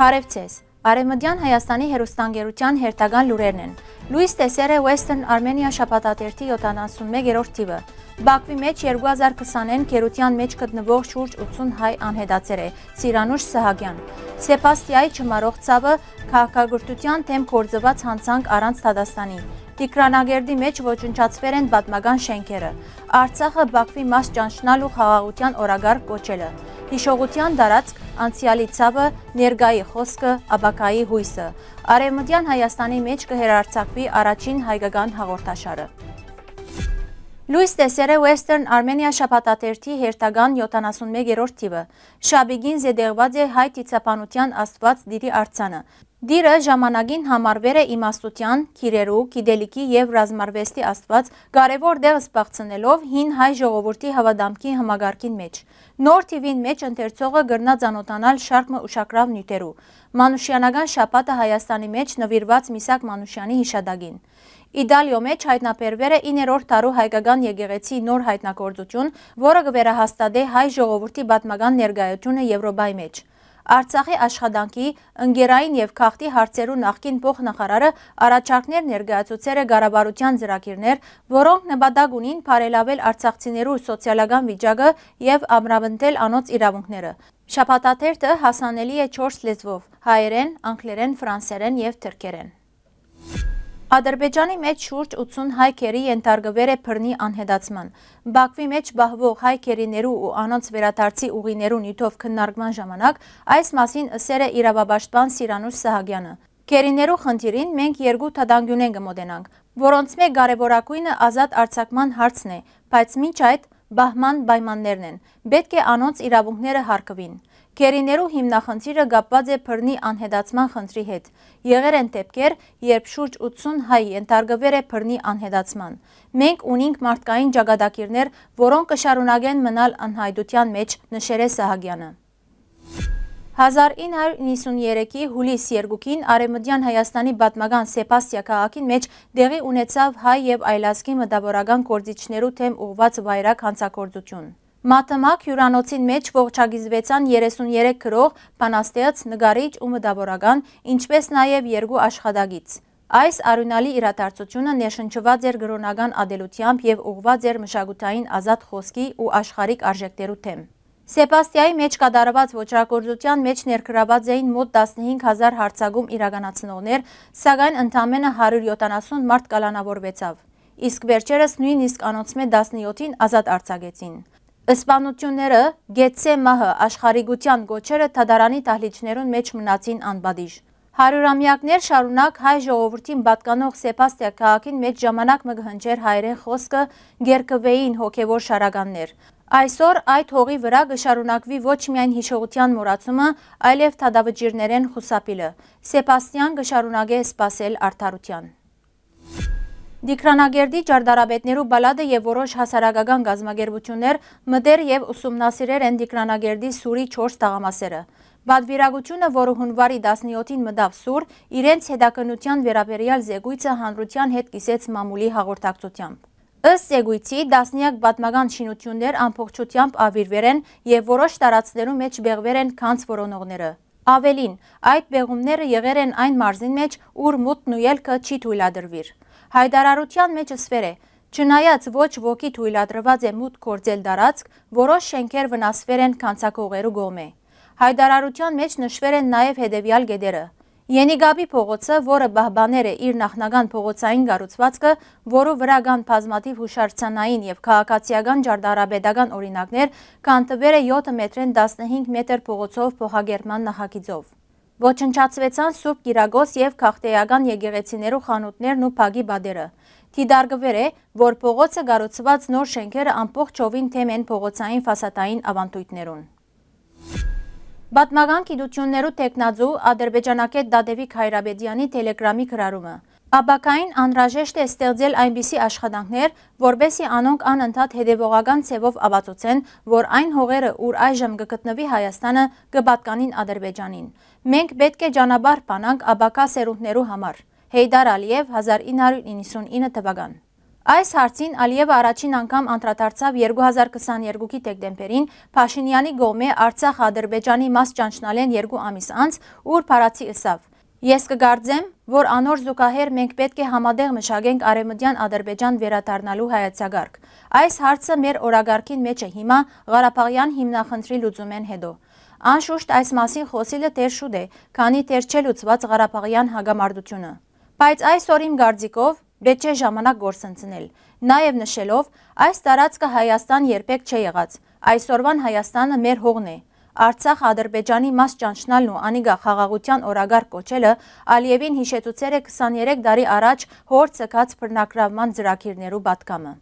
Բարև ձեզ։ Արևմտյան Հայաստանի հեռուստաընկերության հերթական լուրերն են։ Լույս տեսել է Western Armenia շաբաթաթերթի 71-րդ թիվը։ Բաքվի մեջ 2020-ին քերության մեջ գտնվող շուրջ 80 հայ անհետացել է։ Սիրանուշ Սահակյան։ Սեփաստիայի չմարող ցավը քաղաքագործության թեմ կորձված հանցանք առանց Դադաստանի։ Տիգրանագերդի մեջ ոչնչացվել են պատմական շենքերը։ Արցախը Բաքվի մաս ճանչնալու խաղաղության օրագարկ կոչելը։ Հիշողության դարածք, անցյալի ցավը, ներկայի խոսքը, աբակայի հույսը։ Արևմտյան Հայաստանի մեջ կհերարցակվի առաջին հայկական հաղորդաշարը։ Լույս տեսել է Western Armenia շաբաթաթերթի հերթական 71-րդ թիվը։ Շաբիգին զետեղված է հայ տիցապանության աստված Դիրի արձանը։ Դիրը ժամանակին համարվեր է իմաստության, քիրերու, գիտելիքի և ռազմարվեստի աստված, կարևոր դեղ զբաղեցնելով հին հայ ժողովրդի հավատամքի համագարկին մեջ։ Նոր թիվին մեջ ընթերցողը կգրնա ծանոթանալ շարք ուշագրավ նյութերու։ Մանուշյանական շաբաթը Հայաստանի մեջ նվիրված Միսակ Մանուշյանի հիշատակին։ Իտալիո մեջ հայտնաբերվել է 9-րդ դարու հայկական եկեղեցի նոր հայտնագործություն, որը կվերահաստատի հայ ժողովրդի պատմական ներկայությունը Եվրոպայի մեջ։ Արցախի աշխատանքի, ընկերային և քաղաքի հարցերու նախկին փոխնախարարը առաջարկներ ներկայացուցել է կառավարության ծրագիրներ, որոնք նպատակ ունին բարելավել արցախցիներու սոցիալական վիճակը և ամրապնդել անոնց իրավունքները։ Շաբաթաթերթը հասանելի է 4 լեզվով՝ հայերեն, անգլերեն, ֆրանսերեն և թուրքերեն։ Ադրբեջանի մեջ շուրջ 80 հայ քերի ենթարկվել է բռնի անհետացման։ Բաքվի մեջ բահվող հայ քերիներու ու անոնց վերադարձի ուղիներու նյութով քննարկման ժամանակ այս մասին ասել է իրավապաշտպան Սիրանուշ Սահակյանը։ Քերիներու խնդիրին մենք երկու թադանգյուն կմոտենանք, որոնց մեկ կարևորագույնը ազատ արձակման հարցն է, բայց մինչ այդ բահման պայմաններն են։ Պետք է անոնց իրավունքները հարգվին։ Քերիներու հիմնախնդիրը կապված է բռնի անհետացման խնդրի հետ։ Եղել են դեպքեր, երբ շուրջ 80 հայ ենթարկվել է բռնի անհետացման։ Մենք ունենք մարդկային ճակատագիրներ, որոնք կշարունակեն մնալ անհայտության մեջ, նշել է Սահակյանը։ 1993-ի հուլիս 2-ին Արևմտյան Հայաստանի պատմական Սեփաստիա քաղաքին մեջ տեղի ունեցավ հայ և այլազգի մտավորական գործիչներու թեմ ուղղված վայրագ հանցագործություն։ Մաթեմակ հյուրանոցին մեջ ողջագիզվեցան 33 գրող, բանաստեղծ, նկարիչ ու մտավորական, ինչպես նաև երկու աշխատակից։ Այս արյունալի իրադարձությունը ներշնչված էր կրոնական ադելությամբ և ուղղված էր մշակութային ազատ խոսքի ու աշխարհիկ արժեքներու թեմ։ Սեփաստիայի մեջ կատարված ոճրագործության մեջ ներգրաված էին մոտ 15,000 հարձակում իրականացնողներ, սակայն ընդամենը 170 մարդ կալանավորվեցավ։ Իսկ վերջերս նույնիսկ անոնց մե 17-ին ազատ արձակեցին։ Սպանությունները, գեցե մահը, աշխարհիկության գոչերը դատարանի դահլիճներուն մեջ մնացին անպատիժ։ Հարյուրամյակներ շարունակ հայ ժողովրդին պատկանող Սեփաստիա քաղաքին մեջ ժամանակ մը կհնչեր հայերեն խոսքը, գերկվեին հոգևոր շարականներ։ Այսօր այդ հողի վրա կշարունակվի ոչ միայն հիշողության մոռացումը, այլև թադավճիրներեն խուսափիլը։ Սեփաստիան կշարունակե սպասել արդարության։ Տիգրանագերդի ճարտարապետներու բալադը և որոշ հասարակական կազմակերպություններ մտեր և ուսումնասիրել են Տիգրանագերդի սուրի 4 տաղամասերը։ Պատվիրակությունը, որը հունվարի 17-ին մտավ սուր, իրենց հետաքննության վերաբերյալ զեկույցը հանրության հետ կիսեց մամուլի հաղորդակցությամբ։ Ըստ զեկույցի տասնյակ պատմական շինություններ ամբողջությամբ ավիրվել են և որոշ տարածքներու մեջ բեղվել են քանց որոնողները։ Ավելին, այդ բեղումները եղել են այն մարզին մեջ, ուր մուտքն ու ելքը չի թույլատրվիր։ Հայտարարության մեջ ասվել է. չնայած ոչ ոքի թույլատրված է մուտք գործել տարածք, որոշ շենքեր վնասվել են քանցակողերու կողմէ։ Հայտարարության մեջ նշվել են նաև հետևյալ կետերը. Ենիգաբի փողոցը, որը պահպանել է իր նախնական փողոցային կառուցվածքը, որու վրա կան բազմաթիվ հուշարձանային և քաղաքացիական ճարտարապետական օրինակներ, կանտվել է 7 մետրեն 15 մետր փողոցով փոխակերպման նախագիծով։ Ոչնչացվեցան Սուրբ Կիրակոս և քաղաքտեական եկեղեցիներու խանութներն ու փակի բադերը։ Դիտարկվել է, որ փողոցը կառուցված նոր շենքերը ամբողջովին թեմ են փողոցային ֆասադային ավանդույթներուն։ Պատմական գիտություններու տեխնազու ադրբեջանակետ Դադևիկ Հայրաբեդյանի տելեգրամի գրառումը։ Աբակային անհրաժեշտ է ստեղծել այնպիսի աշխատանքներ, որպեսզի անոնք անընդհատ հետևողական ցևով ապացուցեն, որ այն հողերը, ուր այժմ կգտնվի Հայաստանը, կպատկանին Ադրբեջանին։ Մենք պետք է ճանապարհ բանանք աբակա սերունդներու համար։ Հեյդար Ալիև 1999 թվական։ Այս հարցին Ալիևը առաջին անգամ անդրադարձավ 2022-ի դեկտեմբերին Փաշինյանի կողմէ Արցախ-Ադրբեջանի մաս ճանչնալեն 2 ամիս անց, ուր փարացի ըսավ. Ես կգարձեմ, որ անոր զուգահեռ մենք պետք է համատեղ մշակենք Արևմտյան Ադրբեջան վերադառնալու հայեցակարգ։ Այս հարցը մեր օրագարկին մեջ է հիմա Ղարաբաղյան հիմնախնդրի լուծումեն հետո։ Անշուշտ այս մասին խոսիլը դեռ շուտ է, քանի դեռ չէ լուծված Ղարաբաղյան հագամարտությունը։ Բայց այսօր իմ կարծիքով պետք է ժամանակ գործընծնել, նաև նշելով, այս տարածքը Հայաստան երբեք չի եղած, այսօրվան Հայաստանը մեր հողն է, Արցախ-Ադրբեջանի մաս ճանչնալն ու անիգա խաղաղության օրագարկ կոչելը Ալիևին հիշեցուցեր է 23 տարի առաջ հոր ցկած բռնակրավման ծրագիրներու պատգամը։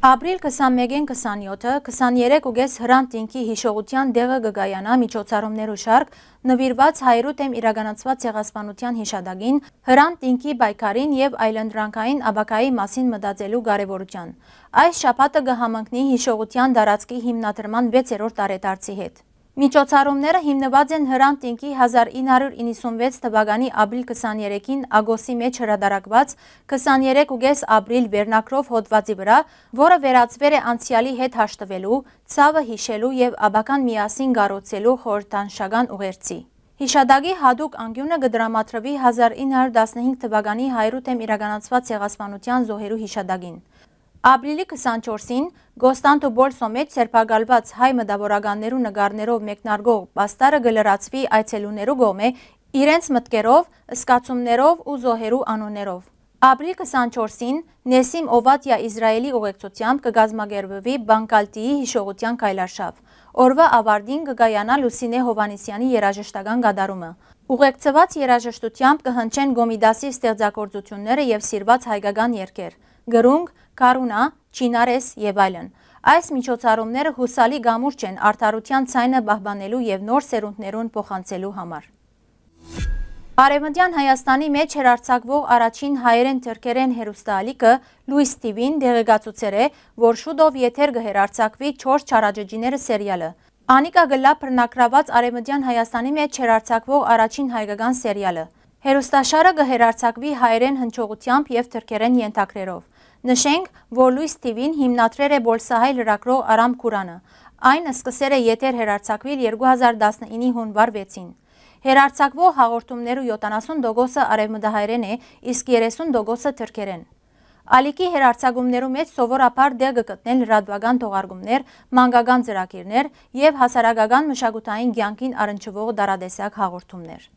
Ապրիլ 21-ին 27-ը 23.5 Հրանտ ինքի հիշողության դեղը կգայանա միջոցառումներու շարք նվիրված հայրու դեմ իրականացված ցեղասպանության հիշադակին, Հրանտ ինքի պայքարին եւ այլընտրանքային աբակայի մասին մտածելու կարեւորության։ Այս շաբաթը կհամընկնի հիշողության տարածքի հիմնադրման 6-րդ տարեդարձի հետ։ Միջոցառումները հիմնված են Հրանտ ինքի 1996 թվականի ապրիլ 23-ին Ագոսի մեջ հրադարակված 23.5 ապրիլ վերնակրով հոդվածի վրա, որը վերածվեր է անցյալի հետ հաշտվելու, ցավը հիշելու եւ աբական միասին գառոցելու խորհրդանշական ուղերձի։ Հիշադակի հատուկ անկյունը կդրամատրվի 1915 թվականի հայրու դեմ իրականացված ցեղասպանության զոհերու հիշադակին։ Ապրիլի 24-ին Գոստանտո Բոլսո մեջ սերբակալված հայ մտավորականներու նկարներով մեկնարկող պաստարը կլրացվի այցելուներու կողմէ իրենց մտքերով, զգացումներով ու զոհերու անուններով։ Ապրիլի 24-ին Նեսիմ Օվատիա Իսրայելի ուղեկցությամբ կգազմագերբվի Բանկալտիի հիշողության քայլարշավ։ Օրվա ավարտին կկայանա Լուսինե Հովանեսյանի երաժշտական կատարումը։ Ուղեկցված երաժշտությամբ կհնչեն Գոմիդասի ստեղծագործությունները եւ սիրված հայկական երգեր։ Գրունգ, Կարունա, Չինարես եւ այլն։ Այս միջոցառումները հուսալի գամուրջ են արդարության ցայնը պահպանելու եւ նոր սերունդներուն փոխանցելու համար։ Արևմտյան Հայաստանի մեջ հերարցակվող առաջին հայերեն թրքերեն հերոստալիկը Լուիս TV-ն դեղեկացուցեր է, որ շուտով եթեր կհերարցակվի 4 չարաճճիները սերիալը։ Անիկա գլա բռնակրաված Արևմտյան Հայաստանի մեջ հերարցակվող առաջին հայկական սերիալը։ Հերոստաշարը կհերարցակվի հայերեն հնչողությամբ եւ թրքերեն ենթագրերով։ Նշենք, որ Լուիս TV-ն հիմնադրել է Բոլսահայ լրագրող Արամ Քուրանը։ Այն սկսել է եթեր հերարցակվել 2019-ի հունվար 6-ին։ Հերարցակվող հաղորդումներու 70%-ը արևմտահայերեն է, իսկ 30%-ը թրքերեն։ Ալիքի հերարցակումներու մեջ սովորաբար դեղ կգտնեն լրատվական թողարկումներ, մանկական ծրագիրներ եւ հասարակական մշակութային կյանքին առնչվող դարադեսակ հաղորդումներ։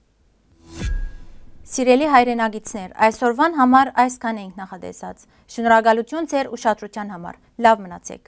Սիրելի հայրենագիտներ, այսօրվան համար այսքան ենք նախադեսած։ Շնորհակալություն ձեր ուշադրության համար։ Լավ մնացեք։